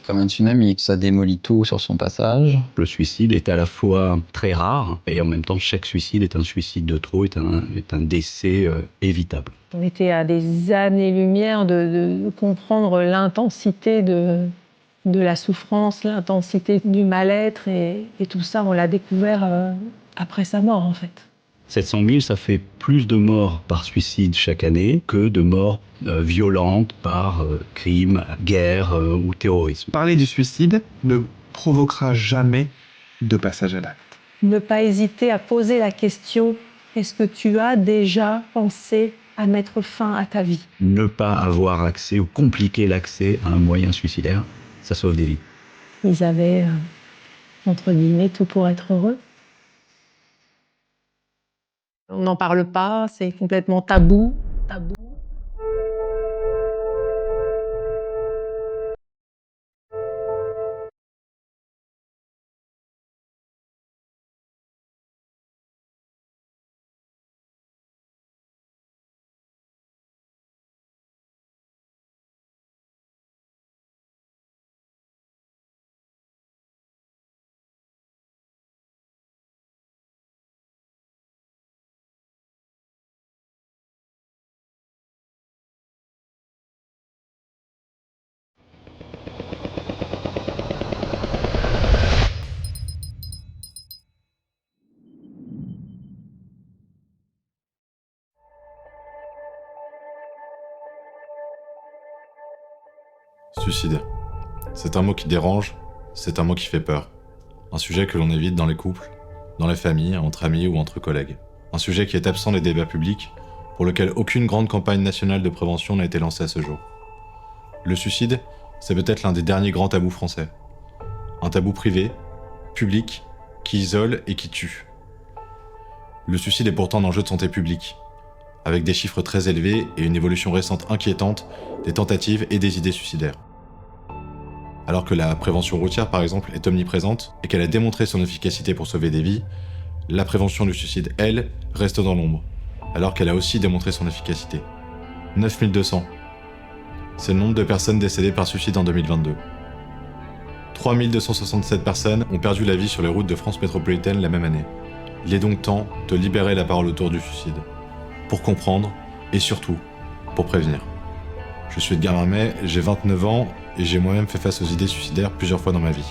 comme un tsunami, ça démolit tout sur son passage. Le suicide est à la fois très rare et en même temps chaque suicide est un suicide de trop, est un décès évitable. On était à des années-lumière de comprendre l'intensité de la souffrance, l'intensité du mal-être et tout ça, on l'a découvert après sa mort en fait. 700 000, ça fait plus de morts par suicide chaque année que de morts violentes par crime, guerre ou terrorisme. Parler du suicide ne provoquera jamais de passage à l'acte. Ne pas hésiter à poser la question, est-ce que tu as déjà pensé à mettre fin à ta vie? Ne pas avoir accès ou compliquer l'accès à un moyen suicidaire, ça sauve des vies. Ils avaient, entre guillemets, tout pour être heureux. On n'en parle pas, c'est complètement tabou. Suicide. C'est un mot qui dérange, c'est un mot qui fait peur. Un sujet que l'on évite dans les couples, dans les familles, entre amis ou entre collègues. Un sujet qui est absent des débats publics, pour lequel aucune grande campagne nationale de prévention n'a été lancée à ce jour. Le suicide, c'est peut-être l'un des derniers grands tabous français. Un tabou privé, public, qui isole et qui tue. Le suicide est pourtant un enjeu de santé publique, avec des chiffres très élevés et une évolution récente inquiétante des tentatives et des idées suicidaires. Alors que la prévention routière, par exemple, est omniprésente et qu'elle a démontré son efficacité pour sauver des vies, la prévention du suicide, elle, reste dans l'ombre, alors qu'elle a aussi démontré son efficacité. 9200. C'est le nombre de personnes décédées par suicide en 2022. 3267 personnes ont perdu la vie sur les routes de France métropolitaine la même année. Il est donc temps de libérer la parole autour du suicide, pour comprendre et surtout pour prévenir. Je suis Edgar Marmet, j'ai 29 ans et j'ai moi-même fait face aux idées suicidaires plusieurs fois dans ma vie.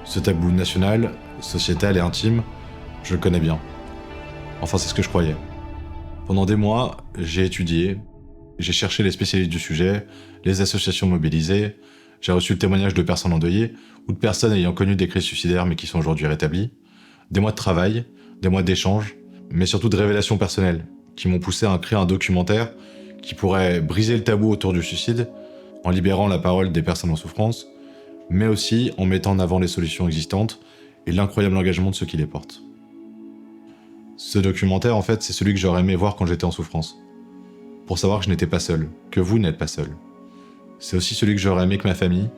Ce tabou national, sociétal et intime, je le connais bien. Enfin, c'est ce que je croyais. Pendant des mois, j'ai étudié, j'ai cherché les spécialistes du sujet, les associations mobilisées, j'ai reçu le témoignage de personnes endeuillées ou de personnes ayant connu des crises suicidaires mais qui sont aujourd'hui rétablies, des mois de travail, des mois d'échanges, mais surtout de révélations personnelles qui m'ont poussé à créer un documentaire qui pourrait briser le tabou autour du suicide en libérant la parole des personnes en souffrance, mais aussi en mettant en avant les solutions existantes et l'incroyable engagement de ceux qui les portent. Ce documentaire, en fait, c'est celui que j'aurais aimé voir quand j'étais en souffrance, pour savoir que je n'étais pas seul, que vous n'êtes pas seul. C'est aussi celui que j'aurais aimé que ma famille,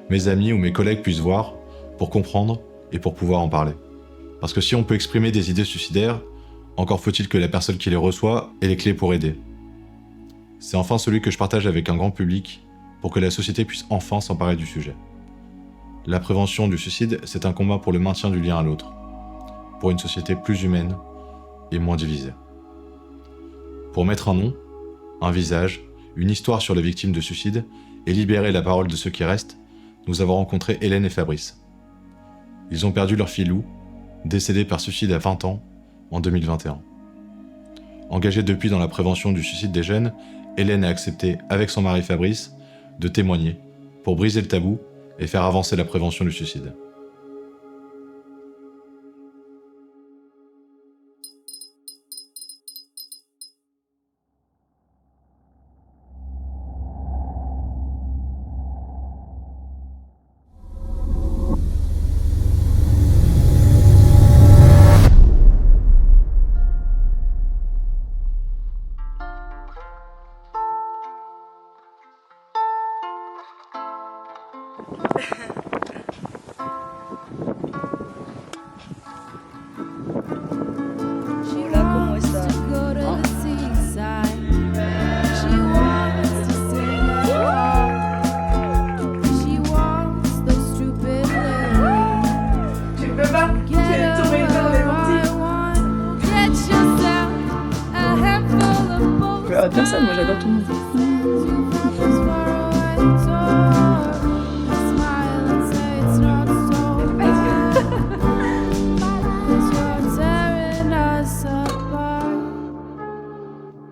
mes amis ou mes collègues puissent voir, pour comprendre et pour pouvoir en parler. Parce que si on peut exprimer des idées suicidaires, encore faut-il que la personne qui les reçoit ait les clés pour aider. C'est enfin celui que je partage avec un grand public pour que la société puisse enfin s'emparer du sujet. La prévention du suicide, c'est un combat pour le maintien du lien à l'autre, pour une société plus humaine et moins divisée. Pour mettre un nom, un visage, une histoire sur les victimes de suicide et libérer la parole de ceux qui restent, nous avons rencontré Hélène et Fabrice. Ils ont perdu leur fille Lou, décédée par suicide à 20 ans en 2021. Engagée depuis dans la prévention du suicide des jeunes, Hélène a accepté, avec son mari Fabrice, de témoigner pour briser le tabou et faire avancer la prévention du suicide.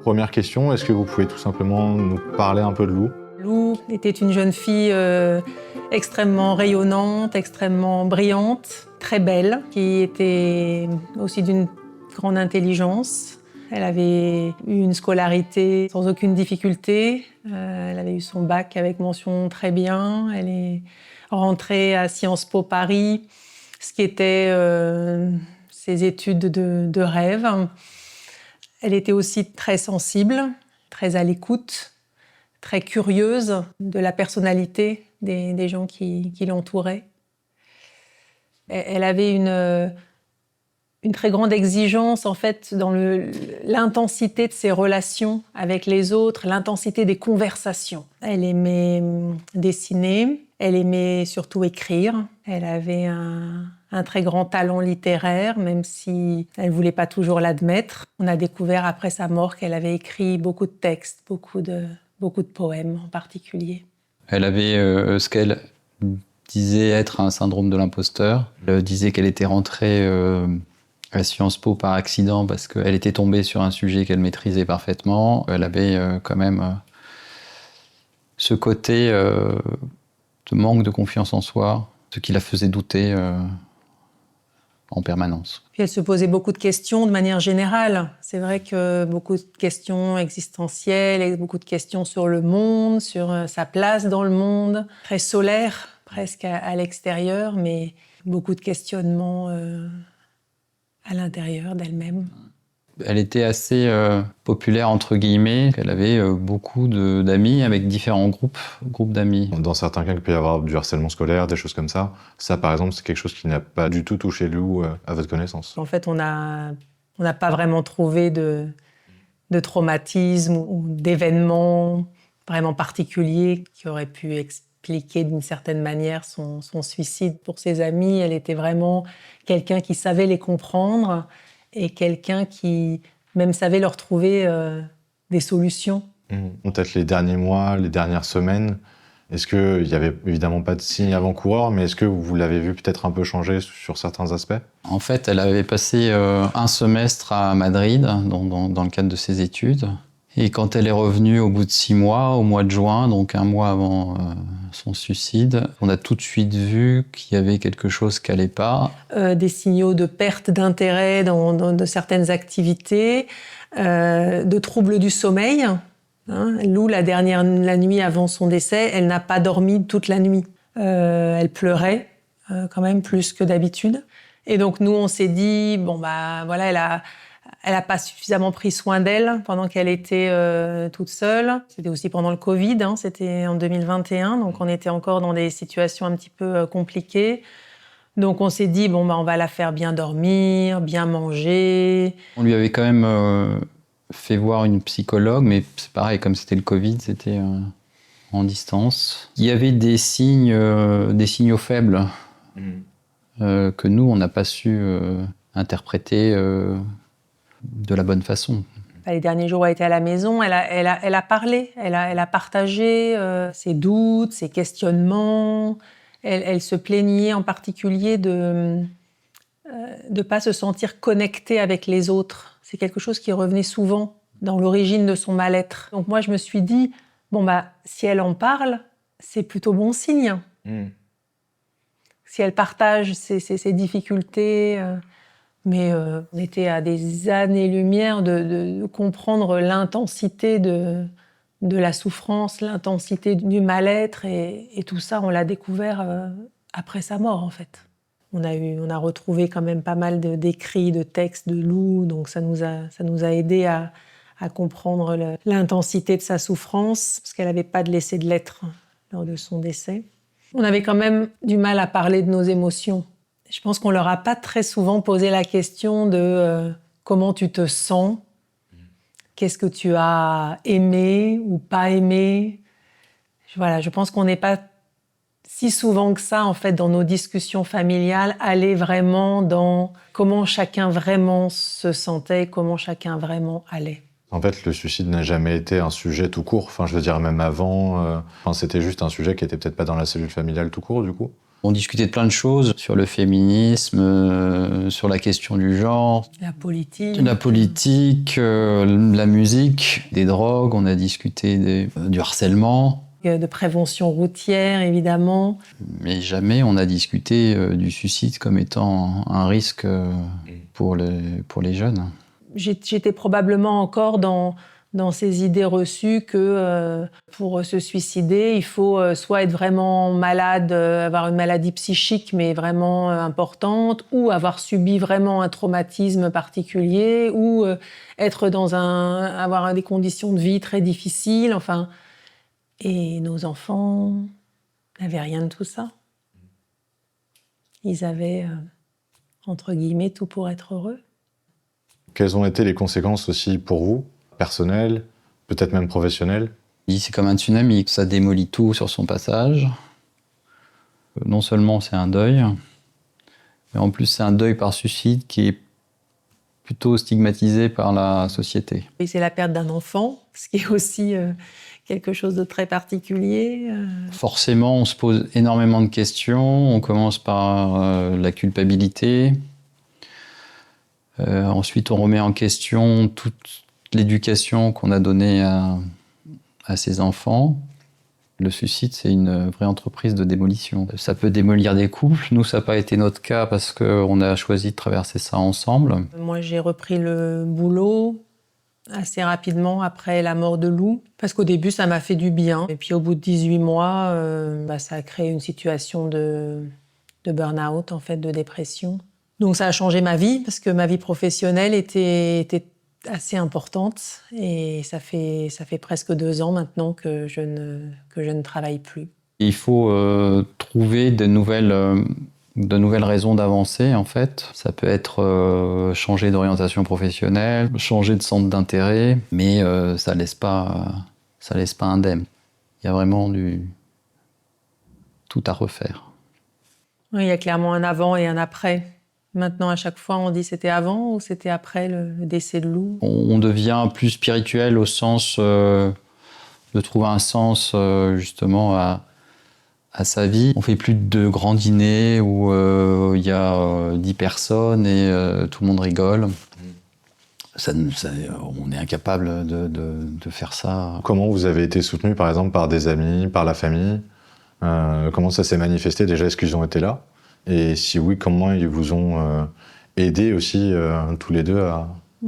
première question, est-ce que vous pouvez tout simplement nous parler un peu de Lou? Lou était une jeune fille extrêmement rayonnante, extrêmement brillante, très belle, qui était aussi d'une grande intelligence. Elle avait eu une scolarité sans aucune difficulté. Elle avait eu son bac avec mention très bien. Elle est rentrée à Sciences Po Paris, ce qui était ses études de rêve. Elle était aussi très sensible, très à l'écoute, très curieuse de la personnalité des gens qui l'entouraient. Elle avait une très grande exigence en fait dans l'intensité de ses relations avec les autres, l'intensité des conversations. Elle aimait dessiner, elle aimait surtout écrire. Elle avait un très grand talent littéraire, même si elle ne voulait pas toujours l'admettre. On a découvert après sa mort qu'elle avait écrit beaucoup de textes, beaucoup de poèmes en particulier. Elle avait ce qu'elle disait être un syndrome de l'imposteur. Elle disait qu'elle était rentrée à Sciences Po par accident parce qu'elle était tombée sur un sujet qu'elle maîtrisait parfaitement. Elle avait quand même ce côté de manque de confiance en soi, ce qui la faisait douter en permanence. Puis elle se posait beaucoup de questions de manière générale. C'est vrai que beaucoup de questions existentielles, et beaucoup de questions sur le monde, sur sa place dans le monde, très solaire presque à l'extérieur, mais beaucoup de questionnements à l'intérieur d'elle-même. Elle était assez populaire, entre guillemets. Elle avait beaucoup d'amis avec différents groupes d'amis. Dans certains cas, il peut y avoir du harcèlement scolaire, des choses comme ça. Ça, par exemple, c'est quelque chose qui n'a pas du tout touché Lou à votre connaissance. En fait, on n'a pas vraiment trouvé de traumatisme ou d'événements vraiment particuliers qui auraient pu expliquer d'une certaine manière son suicide. Pour ses amis, elle était vraiment quelqu'un qui savait les comprendre et quelqu'un qui même savait leur trouver des solutions. Peut-être les derniers mois, les dernières semaines, est-ce qu'il n'y avait évidemment pas de signes avant-coureurs, mais est-ce que vous l'avez vu peut-être un peu changer sur certains aspects? En fait, elle avait passé un semestre à Madrid dans le cadre de ses études. Et quand elle est revenue au bout de 6 mois, au mois de juin, donc un mois avant son suicide, on a tout de suite vu qu'il y avait quelque chose qui n'allait pas. Des signaux de perte d'intérêt de certaines activités, de troubles du sommeil. Lou, la nuit avant son décès, elle n'a pas dormi toute la nuit. Elle pleurait quand même plus que d'habitude. Et donc nous, on s'est dit, bon bah voilà, elle a pas suffisamment pris soin d'elle pendant qu'elle était toute seule. C'était aussi pendant le Covid, c'était en 2021, donc on était encore dans des situations un petit peu compliquées. Donc on s'est dit, bon bah on va la faire bien dormir, bien manger. On lui avait quand même fait voir une psychologue, mais c'est pareil, comme c'était le Covid, c'était en distance. Il y avait des signaux faibles que nous, on n'a pas su interpréter de la bonne façon. Les derniers jours, elle était à la maison, elle a parlé, elle a partagé ses doutes, ses questionnements. Elle se plaignait en particulier de ne pas se sentir connectée avec les autres. C'est quelque chose qui revenait souvent dans l'origine de son mal-être. Donc moi, je me suis dit, bon bah, si elle en parle, c'est plutôt bon signe. Si elle partage ses difficultés... Mais on était à des années-lumière de comprendre l'intensité de la souffrance, l'intensité du mal-être, et tout ça, on l'a découvert après sa mort, en fait. On a retrouvé quand même pas mal d'écrits, de textes de Lou, donc ça nous a aidé à comprendre l'intensité de sa souffrance, parce qu'elle n'avait pas de laisser de lettres lors de son décès. On avait quand même du mal à parler de nos émotions. Je pense qu'on leur a pas très souvent posé la question de comment tu te sens, qu'est-ce que tu as aimé ou pas aimé. Voilà, je pense qu'on n'est pas si souvent que ça, en fait, dans nos discussions familiales, aller vraiment dans comment chacun vraiment se sentait, comment chacun vraiment allait. En fait, le suicide n'a jamais été un sujet tout court. Enfin, je veux dire, même avant, c'était juste un sujet qui était peut-être pas dans la cellule familiale tout court, du coup. On discutait de plein de choses, sur le féminisme, sur la question du genre, La politique. la musique, des drogues, on a discuté du harcèlement. De prévention routière, évidemment. Mais jamais on a discuté du suicide comme étant un risque pour les jeunes. J'étais probablement encore dans ces idées reçues que pour se suicider, il faut soit être vraiment malade, avoir une maladie psychique mais vraiment importante, ou avoir subi vraiment un traumatisme particulier, ou avoir des conditions de vie très difficiles. Enfin, et nos enfants n'avaient rien de tout ça. Ils avaient, entre guillemets, tout pour être heureux. Quelles ont été les conséquences aussi pour vous, personnelles, peut-être même professionnelles? C'est comme un tsunami, ça démolit tout sur son passage. Non seulement c'est un deuil, mais en plus c'est un deuil par suicide qui est plutôt stigmatisé par la société. Et c'est la perte d'un enfant, ce qui est aussi quelque chose de très particulier. Forcément, on se pose énormément de questions. On commence par la culpabilité. Ensuite, on remet en question toute l'éducation qu'on a donnée à ses enfants. Le suicide, c'est une vraie entreprise de démolition. Ça peut démolir des couples. Nous, ça n'a pas été notre cas parce qu'on a choisi de traverser ça ensemble. Moi, j'ai repris le boulot assez rapidement après la mort de Lou, parce qu'au début, ça m'a fait du bien. Et puis, au bout de 18 mois, ça a créé une situation de burn-out, en fait, de dépression. Donc, ça a changé ma vie, parce que ma vie professionnelle était assez importante. Et ça fait presque 2 ans maintenant que je ne travaille plus. Il faut trouver de nouvelles raisons d'avancer, en fait. Ça peut être changer d'orientation professionnelle, changer de centre d'intérêt, mais ça laisse pas indemne. Il y a vraiment tout à refaire. Oui, il y a clairement un avant et un après. Maintenant, à chaque fois, on dit c'était avant ou c'était après le décès de Lou. On devient plus spirituel au sens de trouver un sens justement à sa vie. On fait plus de grands dîners où il y a 10 personnes et tout le monde rigole. On est incapable de faire ça. Comment vous avez été soutenu, par exemple, par des amis, par la famille? Comment ça s'est manifesté? Déjà, est-ce qu'ils ont été là? Et si oui, comment ils vous ont aidé aussi, tous les deux, à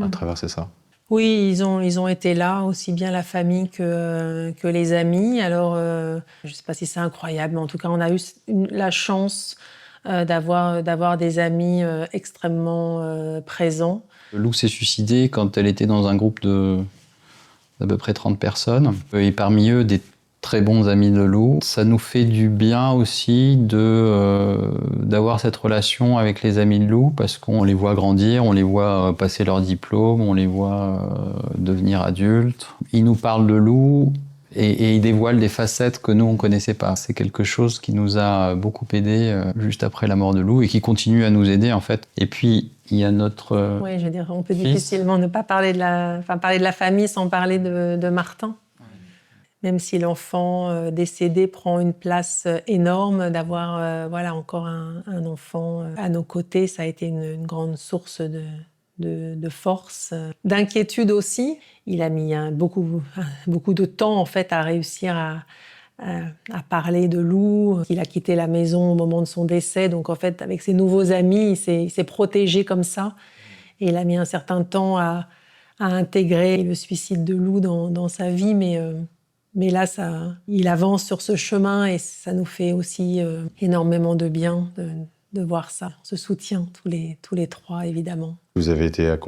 traverser ça? Oui, ils ont été là, aussi bien la famille que les amis. Alors, je ne sais pas si c'est incroyable, mais en tout cas, on a eu la chance d'avoir des amis extrêmement présents. Lou s'est suicidée quand elle était dans un groupe d'à peu près 30 personnes. Et parmi eux, des très bons amis de Lou. Ça nous fait du bien aussi d'avoir cette relation avec les amis de Lou, parce qu'on les voit grandir, on les voit passer leur diplôme, on les voit devenir adultes. Ils nous parlent de Lou et ils dévoilent des facettes que nous, on ne connaissait pas. C'est quelque chose qui nous a beaucoup aidés juste après la mort de Lou et qui continue à nous aider, en fait. Et puis, il y a notre Oui, je veux dire, on peut difficilement ne pas parler de la famille sans parler de Martin. Même si l'enfant décédé prend une place énorme, d'avoir encore un enfant à nos côtés, ça a été une grande source de force, d'inquiétude aussi. Il a mis beaucoup de temps en fait à réussir à parler de Lou. Il a quitté la maison au moment de son décès, donc en fait avec ses nouveaux amis, il s'est protégé comme ça. Et il a mis un certain temps à intégrer le suicide de Lou dans sa vie, mais là, il avance sur ce chemin et ça nous fait aussi énormément de bien de voir ça. On se soutient tous les trois, évidemment. Vous avez été accompagné